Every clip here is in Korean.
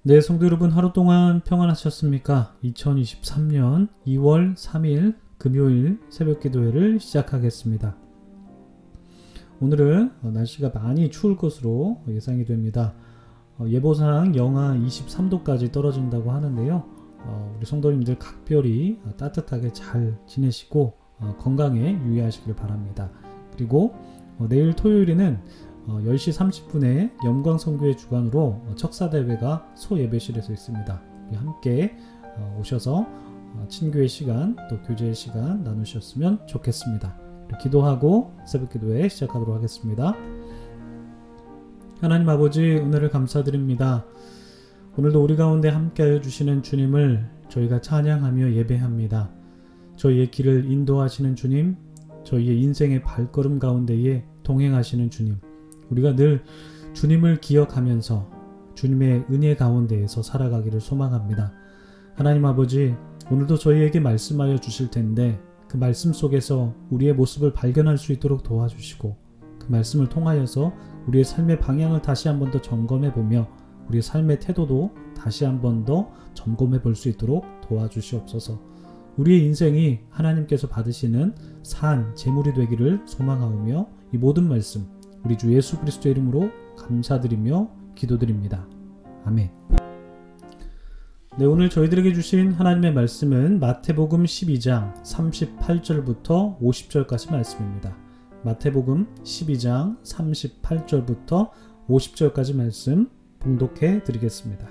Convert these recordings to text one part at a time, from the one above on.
네, 성도 여러분 하루 동안 평안하셨습니까? 2023년 2월 3일 금요일 새벽 기도회를 시작하겠습니다. 오늘은 날씨가 많이 추울 것으로 예상이 됩니다. 예보상 영하 23도까지 떨어진다고 하는데요. 우리 성도님들 각별히 따뜻하게 잘 지내시고 건강에 유의하시길 바랍니다. 그리고 내일 토요일에는 10시 30분에 영광선교회 주관으로 척사대회가 소예배실에서 있습니다. 함께 오셔서 친교의 시간 또 교제의 시간 나누셨으면 좋겠습니다. 기도하고 새벽기도회 시작하도록 하겠습니다. 하나님 아버지, 은혜를 감사드립니다. 오늘도 우리 가운데 함께하여 주시는 주님을 저희가 찬양하며 예배합니다. 저희의 길을 인도하시는 주님, 저희의 인생의 발걸음 가운데에 동행하시는 주님, 우리가 늘 주님을 기억하면서 주님의 은혜 가운데에서 살아가기를 소망합니다. 하나님 아버지, 오늘도 저희에게 말씀하여 주실 텐데 그 말씀 속에서 우리의 모습을 발견할 수 있도록 도와주시고, 그 말씀을 통하여서 우리의 삶의 방향을 다시 한 번 더 점검해 보며 우리의 삶의 태도도 다시 한 번 더 점검해 볼 수 있도록 도와주시옵소서. 우리의 인생이 하나님께서 받으시는 산 제물이 되기를 소망하오며 이 모든 말씀 우리 주 예수 그리스도의 이름으로 감사드리며 기도드립니다. 아멘. 네, 오늘 저희들에게 주신 하나님의 말씀은 마태복음 12장 38절부터 50절까지 말씀입니다. 마태복음 12장 38절부터 50절까지 말씀 봉독해 드리겠습니다.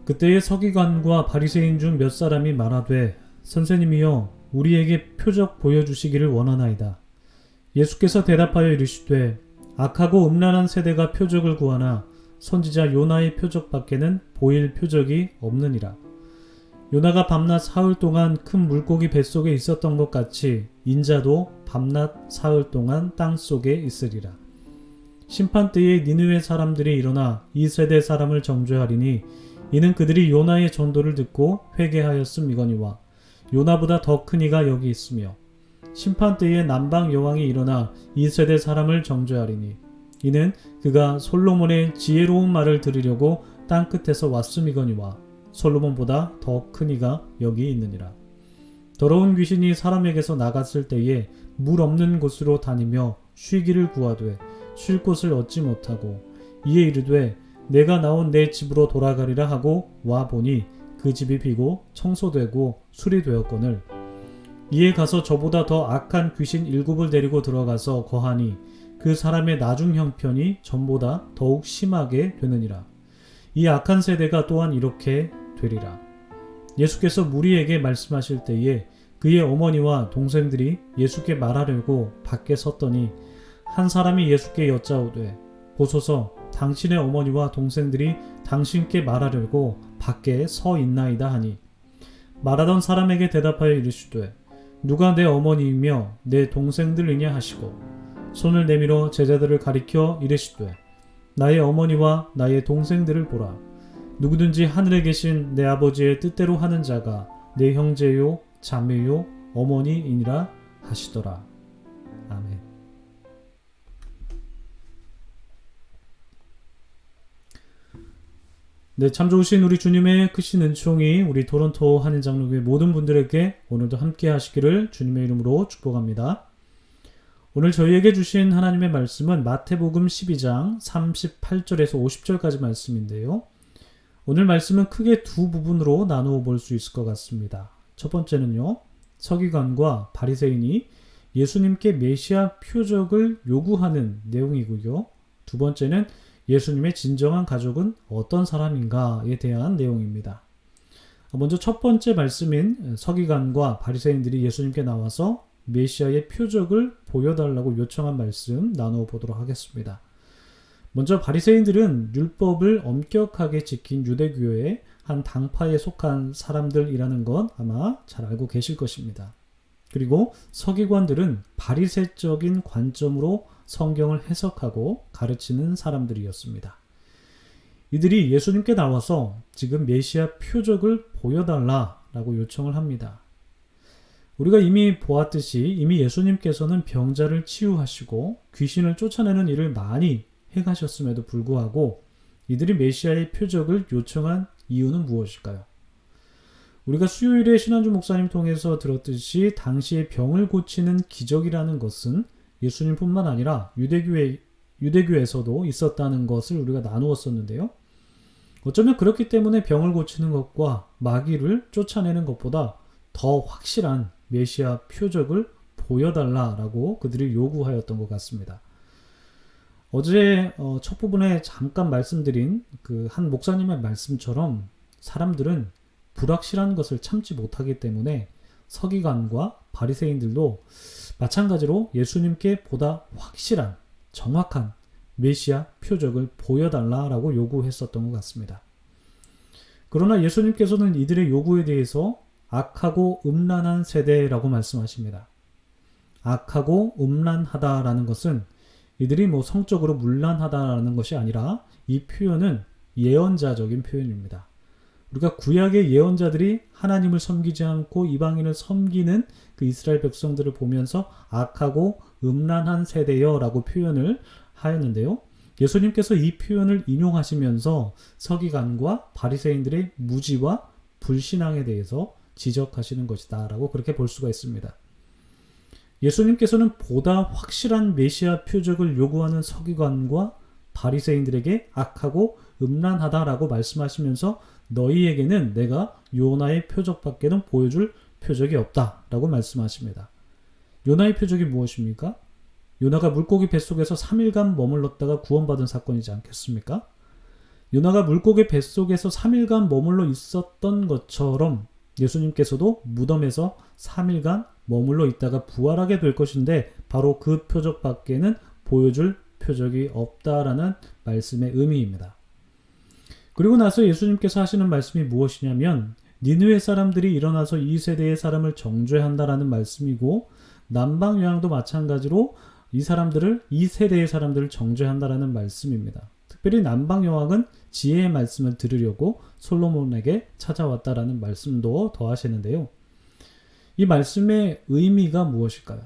그때의 서기관과 바리새인 중 몇 사람이 말하되, 선생님이여, 우리에게 표적 보여주시기를 원하나이다. 예수께서 대답하여 이르시되, 악하고 음란한 세대가 표적을 구하나 선지자 요나의 표적밖에는 보일 표적이 없느니라. 요나가 밤낮 사흘 동안 큰 물고기 뱃속에 있었던 것 같이 인자도 밤낮 사흘 동안 땅속에 있으리라. 심판때에 니느웨 사람들이 일어나 이 세대 사람을 정죄하리니 이는 그들이 요나의 전도를 듣고 회개하였음이거니와 요나보다 더 큰 이가 여기 있으며, 심판때에 남방 여왕이 일어나 이 세대 사람을 정죄하리니 이는 그가 솔로몬의 지혜로운 말을 들으려고 땅끝에서 왔음이거니와 솔로몬보다 더 큰 이가 여기 있느니라. 더러운 귀신이 사람에게서 나갔을 때에 물 없는 곳으로 다니며 쉬기를 구하되 쉴 곳을 얻지 못하고 이에 이르되 내가 나온 내 집으로 돌아가리라 하고 와 보니 그 집이 비고 청소되고 수리되었거늘, 이에 가서 저보다 더 악한 귀신 7을 데리고 들어가서 거하니 그 사람의 나중 형편이 전보다 더욱 심하게 되느니라. 이 악한 세대가 또한 이렇게 되리라. 예수께서 무리에게 말씀하실 때에 그의 어머니와 동생들이 예수께 말하려고 밖에 섰더니 한 사람이 예수께 여짜오되, 보소서, 당신의 어머니와 동생들이 당신께 말하려고 밖에 서 있나이다 하니, 말하던 사람에게 대답하여 이르시되, 누가 내 어머니이며 내 동생들이냐 하시고 손을 내밀어 제자들을 가리켜 이르시되, 나의 어머니와 나의 동생들을 보라. 누구든지 하늘에 계신 내 아버지의 뜻대로 하는 자가 내 형제요 자매요 어머니이니라 하시더라. 아멘. 네, 참 좋으신 우리 주님의 크신 은총이 우리 토론토 한인장로교회 모든 분들에게 오늘도 함께 하시기를 주님의 이름으로 축복합니다. 오늘 저희에게 주신 하나님의 말씀은 마태복음 12장 38절에서 50절까지 말씀인데요. 오늘 말씀은 크게 두 부분으로 나누어 볼 수 있을 것 같습니다. 첫 번째는요, 서기관과 바리새인이 예수님께 메시아 표적을 요구하는 내용이고요. 두 번째는 예수님의 진정한 가족은 어떤 사람인가에 대한 내용입니다. 먼저 첫 번째 말씀인 서기관과 바리새인들이 예수님께 나와서 메시아의 표적을 보여달라고 요청한 말씀 나누어 보도록 하겠습니다. 먼저 바리새인들은 율법을 엄격하게 지킨 유대교의 한 당파에 속한 사람들이라는 건 아마 잘 알고 계실 것입니다. 그리고 서기관들은 바리새적인 관점으로 성경을 해석하고 가르치는 사람들이었습니다. 이들이 예수님께 나와서 지금 메시아 표적을 보여달라라고 요청을 합니다. 우리가 이미 보았듯이 이미 예수님께서는 병자를 치유하시고 귀신을 쫓아내는 일을 많이 행하셨음에도 불구하고 이들이 메시아의 표적을 요청한 이유는 무엇일까요? 우리가 수요일에 신한주 목사님 통해서 들었듯이 당시에 병을 고치는 기적이라는 것은 예수님뿐만 아니라 유대교에서도 있었다는 것을 우리가 나누었었는데요. 어쩌면 그렇기 때문에 병을 고치는 것과 마귀를 쫓아내는 것보다 더 확실한 메시아 표적을 보여달라라고 그들이 요구하였던 것 같습니다. 어제 첫 부분에 잠깐 말씀드린 그 한 목사님의 말씀처럼 사람들은 불확실한 것을 참지 못하기 때문에 서기관과 바리새인들도 마찬가지로 예수님께 보다 확실한 정확한 메시아 표적을 보여달라라고 요구했었던 것 같습니다. 그러나 예수님께서는 이들의 요구에 대해서 악하고 음란한 세대라고 말씀하십니다. 악하고 음란하다라는 것은 이들이 성적으로 문란하다라는 것이 아니라 이 표현은 예언자적인 표현입니다. 우리가 구약의 예언자들이 하나님을 섬기지 않고 이방인을 섬기는 그 이스라엘 백성들을 보면서 악하고 음란한 세대여라고 표현을 하였는데요. 예수님께서 이 표현을 인용하시면서 서기관과 바리새인들의 무지와 불신앙에 대해서 지적하시는 것이다 라고 그렇게 볼 수가 있습니다. 예수님께서는 보다 확실한 메시아 표적을 요구하는 서기관과 바리새인들에게 악하고 음란하다라고 말씀하시면서 너희에게는 내가 요나의 표적밖에는 보여줄 표적이 없다라고 말씀하십니다. 요나의 표적이 무엇입니까? 요나가 물고기 뱃속에서 3일간 머물렀다가 구원받은 사건이지 않겠습니까? 요나가 물고기 뱃속에서 3일간 머물러 있었던 것처럼 예수님께서도 무덤에서 3일간 머물러 있다가 부활하게 될 것인데 바로 그 표적밖에는 보여줄 표적이 없다라는 말씀의 의미입니다. 그리고 나서 예수님께서 하시는 말씀이 무엇이냐면 니느웨 사람들이 일어나서 이 세대의 사람을 정죄한다라는 말씀이고 남방여왕도 마찬가지로 이 세대의 사람들을 정죄한다라는 말씀입니다. 특별히 남방여왕은 지혜의 말씀을 들으려고 솔로몬에게 찾아왔다라는 말씀도 더하시는데요. 이 말씀의 의미가 무엇일까요?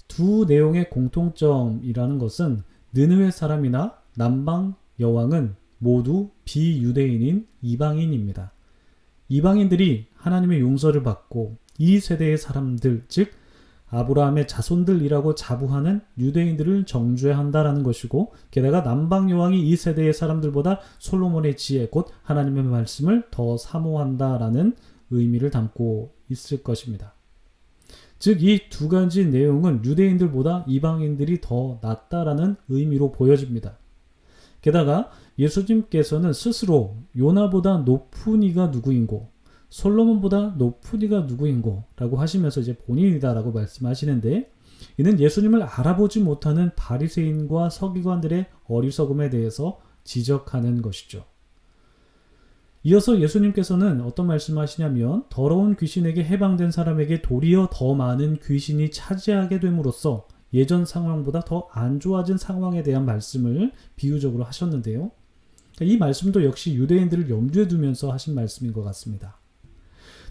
두 내용의 공통점이라는 것은 느느웨 사람이나 남방 여왕은 모두 비유대인인 이방인입니다. 이방인들이 하나님의 용서를 받고 이 세대의 사람들, 즉 아브라함의 자손들이라고 자부하는 유대인들을 정죄한다라는 것이고 게다가 남방 여왕이 이 세대의 사람들보다 솔로몬의 지혜 곧 하나님의 말씀을 더 사모한다라는 의미를 담고 있을 것입니다. 즉 이 두 가지 내용은 유대인들보다 이방인들이 더 낫다라는 의미로 보여집니다. 게다가 예수님께서는 스스로 요나보다 높은 이가 누구인고 솔로몬보다 높은 이가 누구인고 라고 하시면서 이제 본인이다라고 말씀하시는데 이는 예수님을 알아보지 못하는 바리새인과 서기관들의 어리석음에 대해서 지적하는 것이죠. 이어서 예수님께서는 어떤 말씀하시냐면 더러운 귀신에게 해방된 사람에게 도리어 더 많은 귀신이 차지하게 됨으로써 예전 상황보다 더 안 좋아진 상황에 대한 말씀을 비유적으로 하셨는데요. 이 말씀도 역시 유대인들을 염두에 두면서 하신 말씀인 것 같습니다.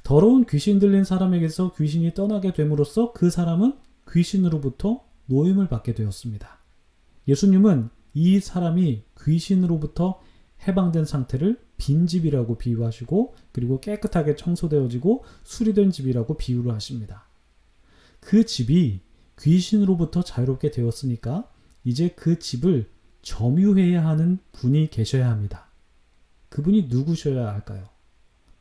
더러운 귀신 들린 사람에게서 귀신이 떠나게 됨으로써 그 사람은 귀신으로부터 노임을 받게 되었습니다. 예수님은 이 사람이 귀신으로부터 해방된 상태를 빈집이라고 비유하시고 그리고 깨끗하게 청소되어지고 수리된 집이라고 비유를 하십니다. 그 집이 귀신으로부터 자유롭게 되었으니까 이제 그 집을 점유해야 하는 분이 계셔야 합니다. 그분이 누구셔야 할까요?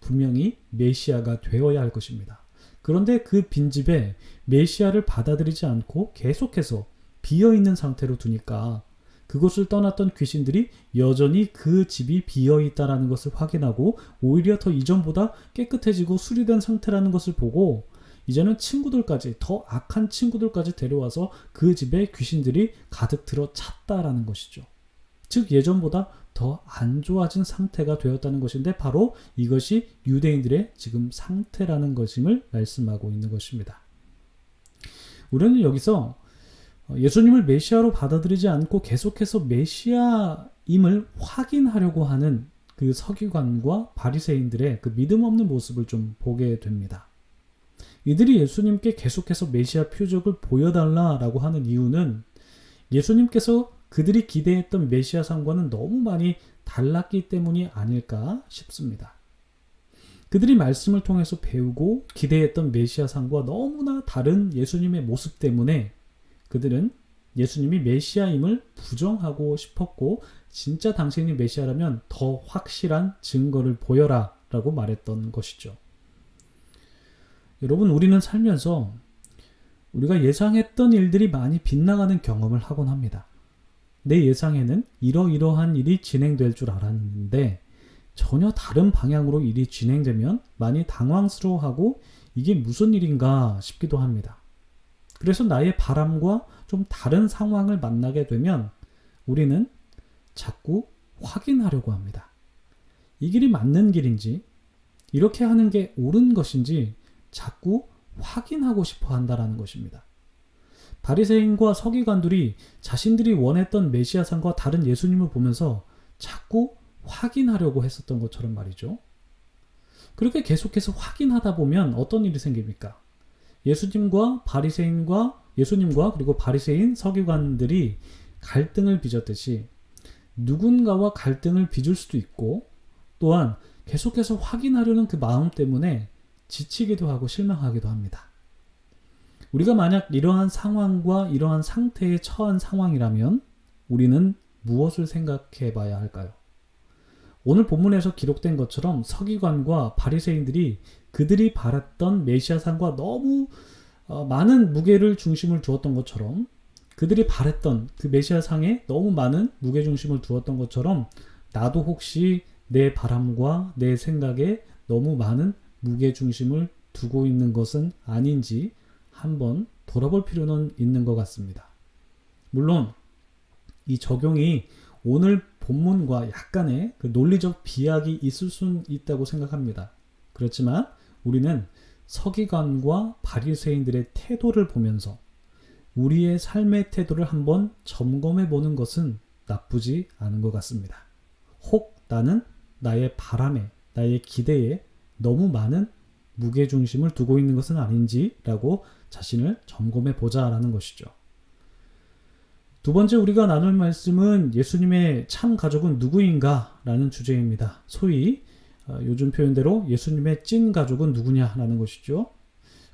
분명히 메시아가 되어야 할 것입니다. 그런데 그 빈집에 메시아를 받아들이지 않고 계속해서 비어있는 상태로 두니까 그곳을 떠났던 귀신들이 여전히 그 집이 비어있다는 것을 확인하고 오히려 더 이전보다 깨끗해지고 수리된 상태라는 것을 보고 이제는 친구들까지 더 악한 친구들까지 데려와서 그 집에 귀신들이 가득 들어 찼다라는 것이죠. 즉 예전보다 더 안 좋아진 상태가 되었다는 것인데 바로 이것이 유대인들의 지금 상태라는 것임을 말씀하고 있는 것입니다. 우리는 여기서 예수님을 메시아로 받아들이지 않고 계속해서 메시아임을 확인하려고 하는 그 서기관과 바리새인들의 그 믿음 없는 모습을 좀 보게 됩니다. 이들이 예수님께 계속해서 메시아 표적을 보여달라라고 하는 이유는 예수님께서 그들이 기대했던 메시아상과는 너무 많이 달랐기 때문이 아닐까 싶습니다. 그들이 말씀을 통해서 배우고 기대했던 메시아상과 너무나 다른 예수님의 모습 때문에 그들은 예수님이 메시아임을 부정하고 싶었고, 진짜 당신이 메시아라면 더 확실한 증거를 보여라 라고 말했던 것이죠. 여러분, 우리는 살면서 우리가 예상했던 일들이 많이 빗나가는 경험을 하곤 합니다. 내 예상에는 이러이러한 일이 진행될 줄 알았는데 전혀 다른 방향으로 일이 진행되면 많이 당황스러워하고 이게 무슨 일인가 싶기도 합니다. 그래서 나의 바람과 좀 다른 상황을 만나게 되면 우리는 자꾸 확인하려고 합니다. 이 길이 맞는 길인지, 이렇게 하는 게 옳은 것인지 자꾸 확인하고 싶어 한다는 것입니다. 바리새인과 서기관들이 자신들이 원했던 메시아상과 다른 예수님을 보면서 자꾸 확인하려고 했었던 것처럼 말이죠. 그렇게 계속해서 확인하다 보면 어떤 일이 생깁니까? 예수님과 그리고 바리새인 서기관들이 갈등을 빚었듯이 누군가와 갈등을 빚을 수도 있고, 또한 계속해서 확인하려는 그 마음 때문에 지치기도 하고 실망하기도 합니다. 우리가 만약 이러한 상황과 이러한 상태에 처한 상황이라면 우리는 무엇을 생각해 봐야 할까요? 오늘 본문에서 기록된 것처럼 서기관과 바리새인들이 그들이 바랐던 메시아상과 너무 많은 무게를 중심을 두었던 것처럼, 그들이 바랬던 그 메시아상에 너무 많은 무게중심을 두었던 것처럼 나도 혹시 내 바람과 내 생각에 너무 많은 무게중심을 두고 있는 것은 아닌지 한번 돌아볼 필요는 있는 것 같습니다. 물론 이 적용이 오늘 본문과 약간의 그 논리적 비약이 있을 수는 있다고 생각합니다. 그렇지만 우리는 서기관과 바리새인들의 태도를 보면서 우리의 삶의 태도를 한번 점검해 보는 것은 나쁘지 않은 것 같습니다. 혹 나는 나의 바람에, 나의 기대에 너무 많은 무게중심을 두고 있는 것은 아닌지라고 자신을 점검해 보자라는 것이죠. 두 번째 우리가 나눌 말씀은 예수님의 참 가족은 누구인가 라는 주제입니다. 소위 요즘 표현대로 예수님의 찐 가족은 누구냐라는 것이죠.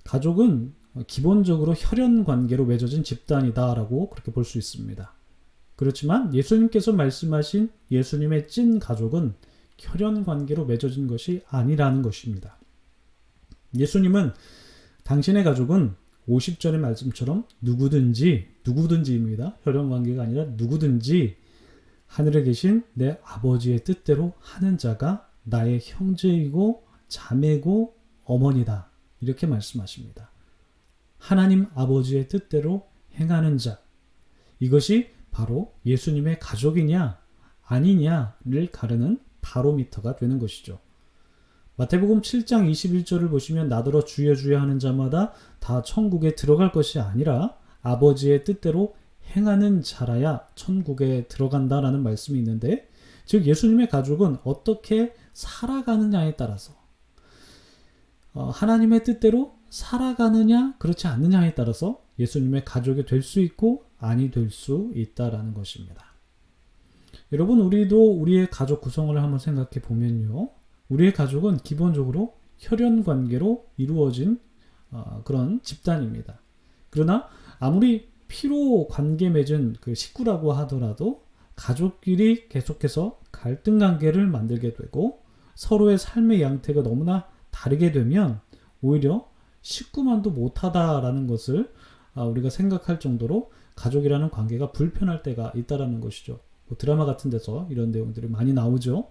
가족은 기본적으로 혈연 관계로 맺어진 집단이다 라고 그렇게 볼 수 있습니다. 그렇지만 예수님께서 말씀하신 예수님의 찐 가족은 혈연 관계로 맺어진 것이 아니라는 것입니다. 예수님은 당신의 가족은 50절의 말씀처럼 누구든지입니다. 혈연 관계가 아니라 누구든지 하늘에 계신 내 아버지의 뜻대로 하는 자가 나의 형제이고 자매고 어머니다. 이렇게 말씀하십니다. 하나님 아버지의 뜻대로 행하는 자, 이것이 바로 예수님의 가족이냐 아니냐를 가르는 바로미터가 되는 것이죠. 마태복음 7장 21절을 보시면 나더러 주여 주여 하는 자마다 다 천국에 들어갈 것이 아니라 아버지의 뜻대로 행하는 자라야 천국에 들어간다라는 말씀이 있는데, 즉 예수님의 가족은 어떻게 살아가느냐에 따라서, 하나님의 뜻대로 살아가느냐 그렇지 않느냐에 따라서 예수님의 가족이 될 수 있고 아니 될 수 있다라는 것입니다. 여러분, 우리도 우리의 가족 구성을 한번 생각해 보면요, 우리의 가족은 기본적으로 혈연 관계로 이루어진 그런 집단입니다. 그러나 아무리 피로 관계 맺은 그 식구라고 하더라도 가족끼리 계속해서 갈등 관계를 만들게 되고 서로의 삶의 양태가 너무나 다르게 되면 오히려 식구만도 못하다라는 것을 우리가 생각할 정도로 가족이라는 관계가 불편할 때가 있다라는 것이죠. 뭐 드라마 같은 데서 이런 내용들이 많이 나오죠.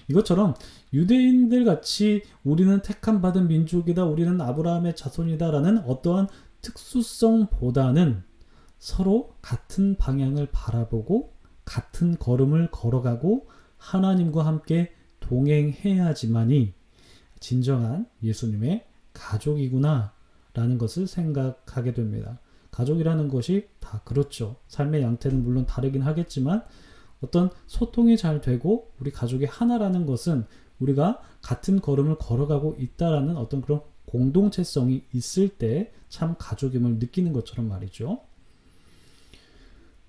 이것처럼 유대인들 같이 우리는 택함 받은 민족이다, 우리는 아브라함의 자손이다 라는 어떠한 특수성보다는 서로 같은 방향을 바라보고 같은 걸음을 걸어가고 하나님과 함께 동행해야지만이 진정한 예수님의 가족이구나 라는 것을 생각하게 됩니다. 가족이라는 것이 다 그렇죠. 삶의 양태는 물론 다르긴 하겠지만 어떤 소통이 잘 되고 우리 가족이 하나라는 것은 우리가 같은 걸음을 걸어가고 있다라는 어떤 그런 공동체성이 있을 때 참 가족임을 느끼는 것처럼 말이죠.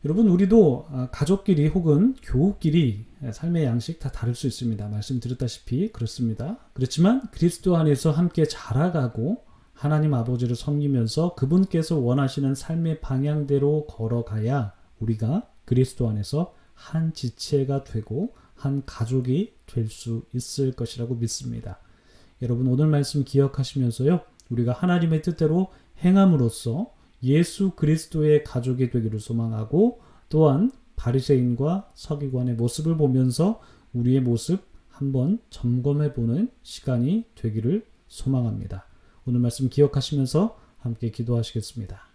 여러분, 우리도 가족끼리 혹은 교우끼리 삶의 양식 다 다를 수 있습니다. 말씀드렸다시피 그렇습니다. 그렇지만 그리스도 안에서 함께 자라가고 하나님 아버지를 섬기면서 그분께서 원하시는 삶의 방향대로 걸어가야 우리가 그리스도 안에서 한 지체가 되고 한 가족이 될 수 있을 것이라고 믿습니다. 여러분, 오늘 말씀 기억하시면서요, 우리가 하나님의 뜻대로 행함으로써 예수 그리스도의 가족이 되기를 소망하고, 또한 바리새인과 서기관의 모습을 보면서 우리의 모습 한번 점검해보는 시간이 되기를 소망합니다. 오늘 말씀 기억하시면서 함께 기도하시겠습니다.